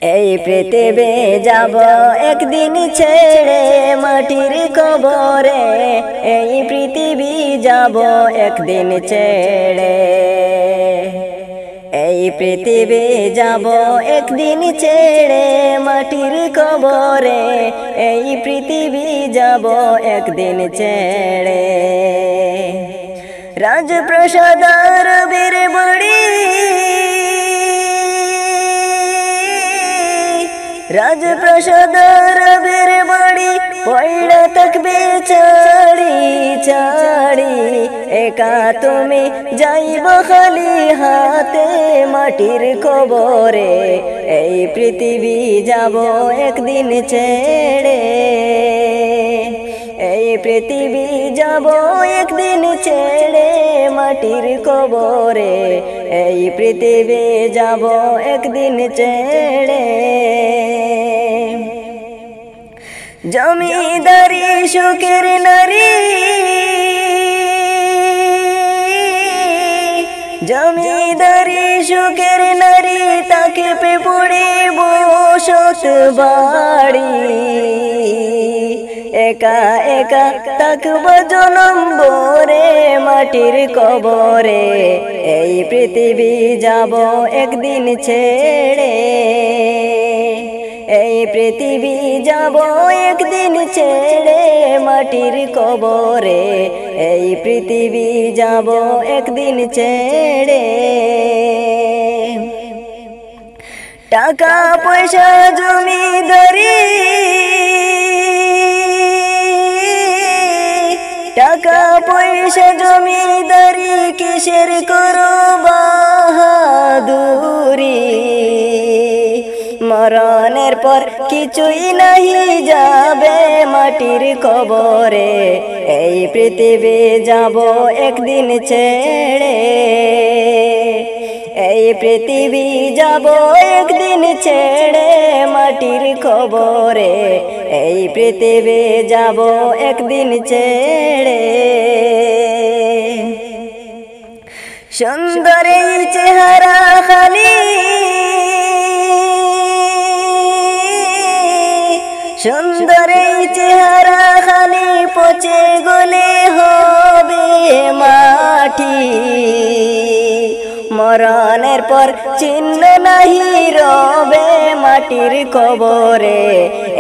এই পৃথিবী যাব একদিন ছেড়ে মাটির কবরে, এই পৃথিবী যাব একদিন ছেড়ে, এই পৃথিবী যাব একদিন ছেড়ে মাটির কবরে, এই পৃথিবী যাব একদিন ছেড়ে। রাজপ্রাসাদ রবির বাড়ি, রাজপ্রাসাদ রবির বাড়ি পয়ড়া থাকবে ছাড়ি ছাড়ি, একা তুমি যাইব খালি হাতে মাটির কবরে, এই পৃথিবী যাব একদিন ছেড়ে, এই পৃথিবী যাব একদিন ছেড়ে মাটির কবরে, এই পৃথিবী যাব একদিন ছেড়ে। জমিদারি সুখের নারী, জমিদারি সুখের নারী, তাকে পে পড়ে বসত বাড়ি, একা একা থাকব জনম ভরে মাটির কবরে, এই পৃথিবী যাব একদিন ছেড়ে, এই পৃথিবী যাব একদিন ছেড়ে মাটির কবরে, এই পৃথিবী যাব একদিন ছেড়ে। টাকা পয়সা জমিদারি, টাকা পয়সা জমিদারি, কিসের করো বাহাদুরি, মরণের পর কিছুই নাহি যাবে মাটির কবরে, এই পৃথিবী যাব একদিন ছেড়ে, এই পৃথিবী যাব একদিন ছেড়ে মাটির কবরে, এই পৃথিবী যাব একদিন ছেড়ে। সুন্দর এই চেহারা খালি, সুন্দর এই চেহারা খালি, পচে গলে হবে মাটি, মরণের পর চিহ্ন নাহি রবে মাটির কবরে,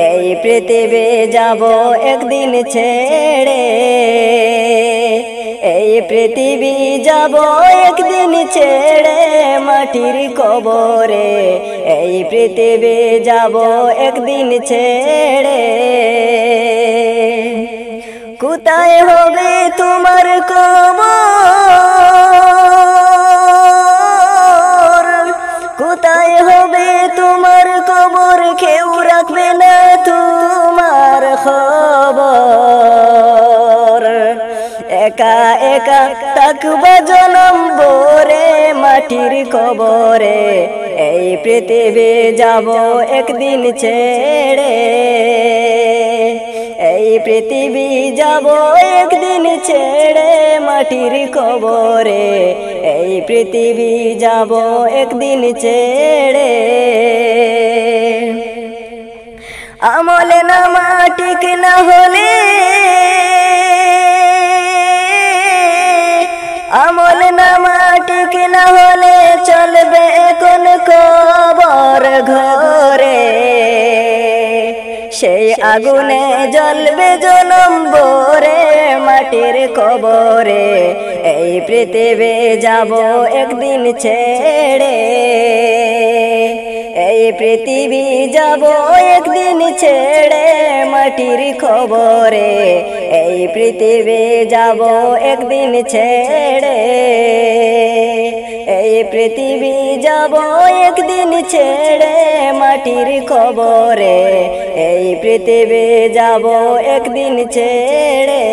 এই পৃথিবী যাব একদিন ছেড়ে, এই পৃথিবী যাব একদিন ছেড়ে মাটির কবরে, এই পৃথিবী যাব একদিন ছেড়ে। কোথায় হবে তোমার কবর, কোথায় হবে তোমার কবর, কেউ রাখবে না তোমার খবর, একা একা থাকব জনম ভরে মাটির কবরে, এই পৃথিবী যাব একদিন ছেড়ে, এই পৃথিবী যাব একদিন ছেড়ে মাটির কবরে, এই পৃথিবী যাব একদিন ছেড়ে। আমলে নামা ঠিক না হলে, আমল নামা ঠিক না হলে চলবে কোন কবর ঘরে, সেই আগুনে জ্বলবে জনম ভরে মাটির কবরে, এই পৃথিবী যাব একদিন ছেড়ে, এই পৃথিবী যাব একদিন ছেড়ে মাটির কবরে, এই পৃথিবী যাব একদিন ছেড়ে, এই পৃথিবী যাব একদিন ছেড়ে মাটির কবরে, এই পৃথিবী যাব একদিন ছেড়ে।